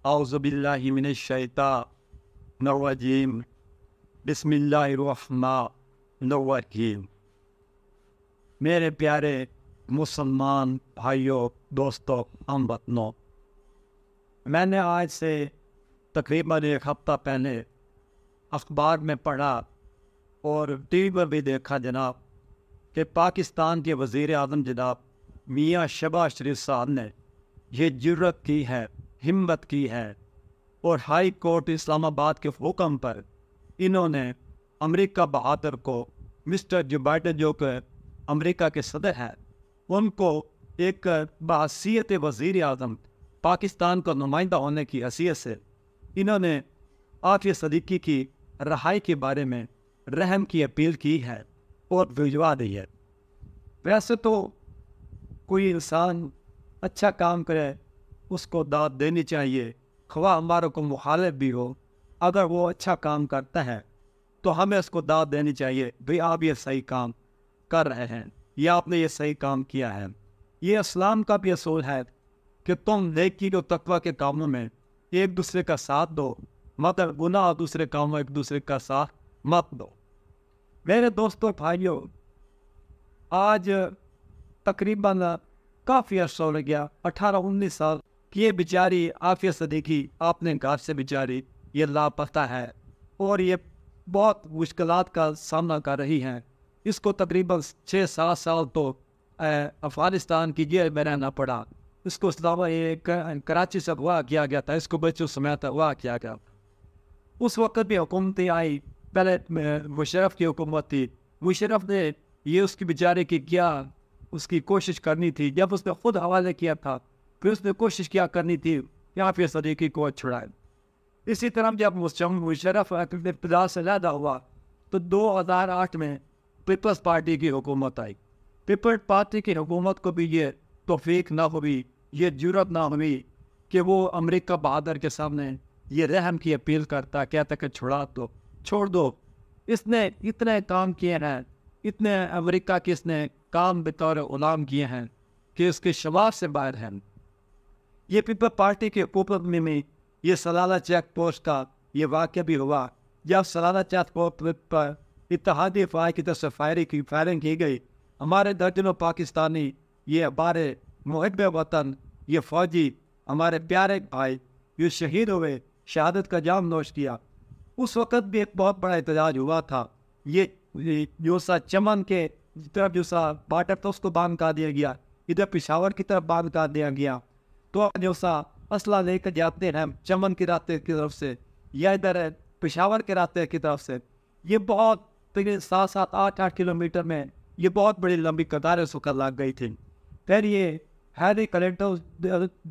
اعوذ باللہ من الشیطان الرجیم بسم اللہ الرحمن الرحیم۔ میرے پیارے مسلمان بھائیوں، دوستوں، ہم وطنوں، میں نے آج سے تقریباً ایک ہفتہ پہلے اخبار میں پڑھا اور ٹی وی پر بھی دیکھا جناب کہ پاکستان کے وزیر اعظم جناب میاں شہباز شریف صاحب نے یہ جرأت کی ہے، ہمت کی ہے اور ہائی کورٹ اسلام آباد کے حکم پر انہوں نے امریکہ بہادر کو، مسٹر جو بائیڈن جو کہ امریکہ کے صدر ہیں، ان کو ایک بحیثیت وزیر اعظم پاکستان کا نمائندہ ہونے کی حیثیت سے انہوں نے عافیہ صدیقی کی رہائی کے بارے میں رحم کی اپیل کی ہے اور بھجوا دی ہے۔ ویسے تو کوئی انسان اچھا کام کرے اس کو داد دینی چاہیے، خواہ ہمارا کو مخالف بھی ہو، اگر وہ اچھا کام کرتا ہے تو ہمیں اس کو داد دینی چاہیے، بھئی آپ یہ صحیح کام کر رہے ہیں یا آپ نے یہ صحیح کام کیا ہے۔ یہ اسلام کا بھی اصول ہے کہ تم نیکی و تقوی کے کاموں میں ایک دوسرے کا ساتھ دو، مگر گناہ اور دوسرے کاموں میں ایک دوسرے کا ساتھ مت دو۔ میرے دوستوں بھائیوں، آج تقریباً کافی عرصہ ہو گیا، 18-19 سال کہ یہ بیچاری عافیہ صدیقی اپنے گھر سے بیچاری یہ لاپتہ ہے اور یہ بہت مشکلات کا سامنا کر رہی ہیں۔ اس کو تقریباً 6-7 سال تو افغانستان کی جیل میں رہنا پڑا۔ اس کو کراچی سے اغوا کیا گیا تھا، اس کو بچوں سمیت اغوا کیا گیا۔ اس وقت بھی حکومتیں آئی، پہلے مشرف کی حکومت تھی، مشرف نے یہ اس کی بیچارے کی کیا اس کی کوشش کرنی تھی، جب اس نے خود حوالے کیا تھا پھر اس نے کوشش کیا کرنی تھی کہ عافیہ صدیقی کو چھڑائے۔ اسی طرح جب مشرف ابتدا سے علیحدہ ہوا تو 2008 میں پیپلز پارٹی کی حکومت آئی۔ پیپلز پارٹی کی حکومت کو بھی یہ توفیق نہ ہوئی، یہ جرأت نہ ہوئی کہ وہ امریکہ بہادر کے سامنے یہ رحم کی اپیل کرتا، کہتا کہ چھوڑ دو۔ اس نے اتنے کام کیے ہیں، اتنے امریکہ کے اس نے کام بطور غلام کیے ہیں کہ اس کے شمار سے باہر ہیں۔ یہ پیپل پارٹی کی حکومت میں یہ سلالہ چیک پوسٹ کا یہ واقعہ بھی ہوا، جب سلالہ چیک پوسٹ پر اتحادی افواج کی طرف سے فائرنگ کی گئی۔ ہمارے درجنوں پاکستانی، یہ ہمارے محب وطن، یہ فوجی، ہمارے پیارے بھائی یہ شہید ہوئے، شہادت کا جام نوش کیا۔ اس وقت بھی ایک بہت بڑا احتجاج ہوا تھا۔ یہ جو سا چمن کے طرف جو سا بارڈر تھا اس کو باندھ کر دیا گیا، ادھر پشاور کی طرف باندھ کر دیا گیا، تو جو سا اسلحہ لے کر جاتے ہیں چمن کے راستے کی طرف سے یا ادھر پشاور کے راستے کی طرف سے، یہ بہت 7-7 8-8 کلومیٹر میں یہ بہت بڑی لمبی قطاریں اس وقت لگ گئی تھی۔ پھر یہ ہیری کلنٹن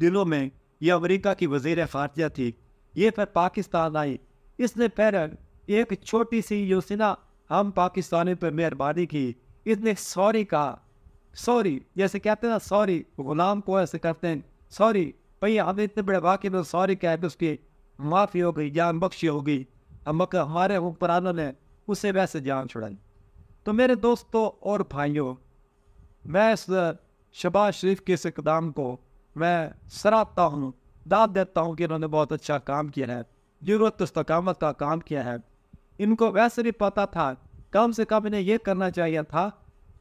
دنوں میں یہ امریکہ کی وزیر خارجہ تھی، یہ پھر پاکستان آئی۔ اس نے پھر ایک چھوٹی سی جو سی نا ہم پاکستانی پر مہربانی کی، اس نے سوری کہا، سوری جیسے کہتے ہیں نا، سوری غلام کو ایسے کرتے ہیں، سوری بھئی ہم اتنے بڑے واقعے میں سوری کہہ کے اس کی معافی ہو گئی، جان بخشی ہوگی، ہمارے حکمرانوں نے اسے ویسے جان چھڑائی۔ تو میرے دوستوں اور بھائیوں، میں اس شہباز شریف کے اس اقدام کو میں سراہتا ہوں، داد دیتا ہوں کہ انہوں نے بہت اچھا کام کیا ہے، جرأت استقامت کا کام کیا ہے۔ ان کو ویسے بھی پتہ تھا، کم سے کم انہیں یہ کرنا چاہیے تھا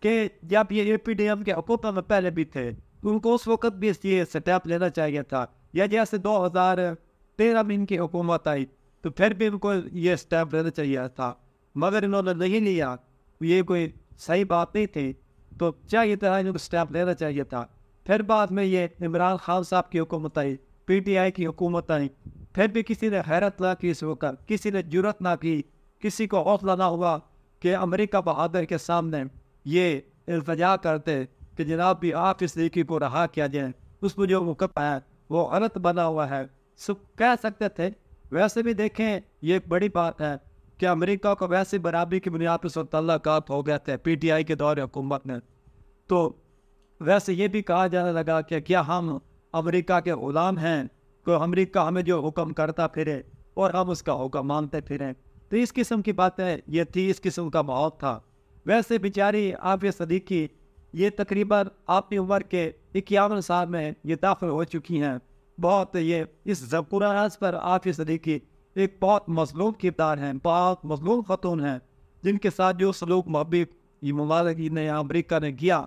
کہ جب یہ اے پی ڈی ایم کے حکومت میں پہلے بھی تھے تو ان کو اس وقت بھی یہ سٹیپ لینا چاہیے تھا، یا جیسے 2013 میں ان کی حکومت آئی تو پھر بھی ان کو یہ سٹیپ لینا چاہیے تھا، مگر انہوں نے نہیں لیا۔ یہ کوئی صحیح بات نہیں تھی، تو چاہیے تھا ان کو سٹیپ لینا چاہیے تھا۔ پھر بعد میں یہ عمران خان صاحب کی حکومت آئی، پی ٹی آئی کی حکومت آئی، پھر بھی کسی نے حیرت نہ کی، اس وقت کسی نے جرأت نہ کی، کسی کو حوصلہ نہ ہوا کہ امریکہ بہادر کے سامنے یہ التجا کرتے کہ جناب بھی آپ اس صدیقی کو رہا کیا جائے، اس میں جو مقدمہ ہے وہ غلط بنا ہوا ہے، سب کہہ سکتے تھے۔ ویسے بھی دیکھیں یہ ایک بڑی بات ہے کہ امریکہ کو ویسے برابری کی بنیاد پر تعلقات ہو گئے تھے پی ٹی آئی کے دور حکومت میں، تو ویسے یہ بھی کہا جانے لگا کہ کیا ہم امریکہ کے غلام ہیں، کہ امریکہ ہمیں جو حکم کرتا پھرے اور ہم اس کا حکم مانتے پھریں۔ تو اس قسم کی باتیں یہ تھی، اس قسم کا ماحول تھا۔ ویسے بیچاری عافیہ صدیقی یہ تقریباً اپنی عمر کے 51 سال میں یہ داخل ہو چکی ہیں، بہت یہ اس زبراز پر عافیہ صدیقی ایک بہت مظلوم کردار ہیں، بہت مظلوم خاتون ہیں، جن کے ساتھ جو سلوک محبوب یہ ممالک نے یا امریکہ نے کیا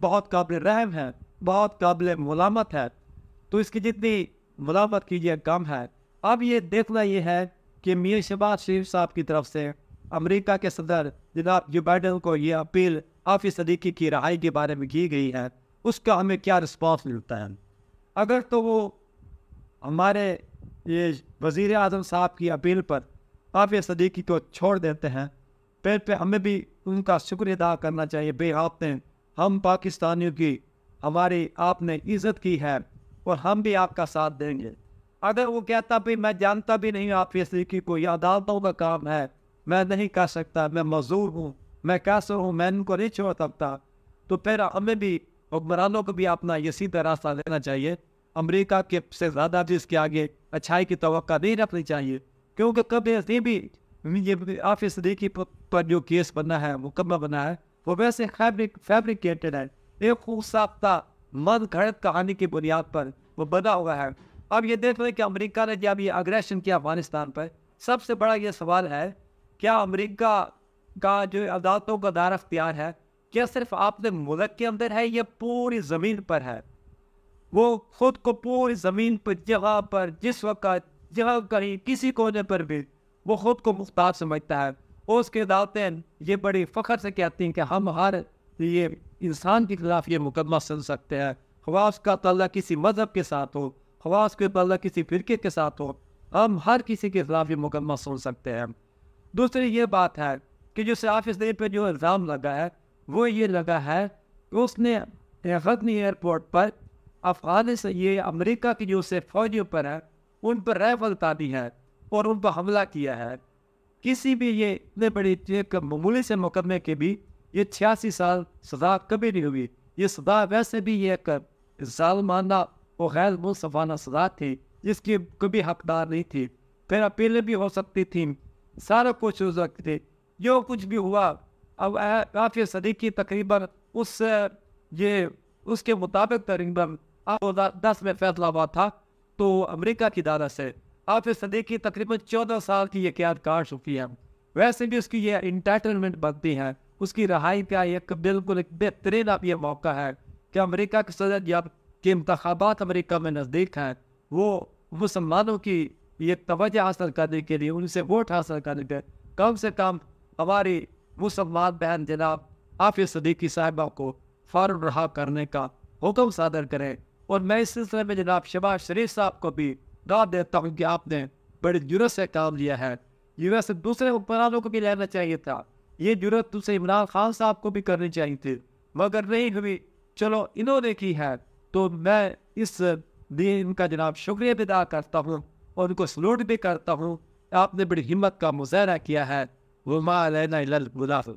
بہت قابل رحم ہے، بہت قابل ملامت ہے. تو اس کی جتنی ملامت کیجیے کم ہے. اب یہ دیکھنا یہ ہے کہ میاں شہباز شریف صاحب کی طرف سے امریکہ کے صدر جناب جو بائیڈن کو یہ اپیل عافیہ صدیقی کی رہائی کے بارے میں کی گئی ہے، اس کا ہمیں کیا رسپانس ملتا ہے. اگر تو وہ ہمارے یہ وزیر اعظم صاحب کی اپیل پر عافیہ صدیقی کو چھوڑ دیتے ہیں، پھر ہمیں بھی ان کا شکر ادا کرنا چاہیے. بے آپ نے ہم پاکستانیوں کی ہماری آپ نے عزت کی ہے اور ہم بھی آپ کا ساتھ دیں گے. اگر وہ کہتا بھی میں جانتا بھی نہیں عافیہ صدیقی کو، یہ عدالتوں کا کام ہے، میں نہیں کر سکتا، میں معذور ہوں، میں کیسے ہوں، میں ان کو نہیں چھوڑ سکتا، تو پھر ہمیں بھی حکمرانوں کو بھی اپنا یہ سیدھا راستہ لینا چاہیے. امریکہ کے سے زیادہ بھی اس کے آگے اچھائی کی توقع نہیں رکھنی چاہیے، کیونکہ کبھی ایسے بھی یہ عافیہ صدیقی پر جو کیس بنا ہے، مقدمہ بنا ہے، وہ ویسے فیبریکیٹڈ ہے، ایک خوب ساختہ من گھڑت کہانی کی بنیاد پر وہ بنا ہوا ہے. اب یہ دیکھ لیں کہ امریکہ نے جب یہ اگریشن کیا افغانستان پر، سب سے بڑا یہ سوال ہے کیا امریکہ کا جو عدالتوں کا دائرہ اختیار ہے کیا صرف آپ نے ملک کے اندر ہے یا پوری زمین پر ہے؟ وہ خود کو پوری زمین پر جگہ پر جس وقت جگہ کہیں کسی کونے پر بھی وہ خود کو مختار سمجھتا ہے، اور اس کی عدالتیں یہ بڑی فخر سے کہتی ہیں کہ ہم ہر یہ انسان کے خلاف یہ مقدمہ سن سکتے ہیں، خواہ اس کا تعلق کسی مذہب کے ساتھ ہو، خواہ اس کے تعلق کسی فرقے کے ساتھ ہو، ہم ہر کسی کے خلاف یہ مقدمہ سن سکتے ہیں. دوسری یہ بات ہے کہ جو عافیہ صدیقی پہ جو الزام لگا ہے وہ یہ لگا ہے کہ اس نے غزنی ایئرپورٹ پر افغان سے یہ امریکہ کی جو سے فوجیوں پر ہے ان پر رائفل تانی ہے اور ان پر حملہ کیا ہے. کسی بھی یہ اتنے بڑی ایک معمولی سے مقدمے کے بھی یہ 86 سال سزا کبھی نہیں ہوئی. یہ سزا ویسے بھی یہ ایک ظالمانہ اور غیر منصفانہ سزا تھی جس کی کبھی حقدار نہیں تھی. پھر اپیلیں بھی ہو سکتی تھیں، سارا کچھ ہو سکتی تھی. جو کچھ بھی ہوا اب عافیہ صدیقی تقریباً اس کے مطابق تقریباً 2010 میں فیصلہ ہوا تھا تو امریکہ کی عدالت سے عافیہ صدیقی تقریباً 14 سال کی یہ قیاد کاٹ چکی ہے. ویسے بھی اس کی یہ انٹائٹلمنٹ بنتی ہے، اس کی رہائی کا ایک بالکل ایک بہترین اب یہ موقع ہے کہ امریکہ کے صدر جب کہ انتخابات امریکہ میں نزدیک ہیں، وہ مسلمانوں کی یہ توجہ حاصل کرنے کے لیے ان سے ووٹ حاصل کرنے کے کم سے کم ہماری مسلمان بہن جناب عافیہ صدیقی صاحبہ کو فوراً رہا کرنے کا حکم صادر کریں. اور میں اس سلسلے میں جناب شہباز شریف صاحب کو بھی داد دیتا ہوں کہ آپ نے بڑی جرت سے کام لیا ہے. یہ ویسے دوسرے حکمرانوں کو بھی لینا چاہیے تھا، یہ جرت دوسرے عمران خان صاحب کو بھی کرنی چاہیے تھی، مگر نہیں ہوئی. چلو انہوں نے کی ہے تو میں اس دین کا جناب شکریہ بھی ادا کرتا ہوں اور ان کو سلوٹ بھی کرتا ہوں. آپ نے بڑی ہمت کا مظاہرہ کیا ہے. وما علینا الا البلاغ.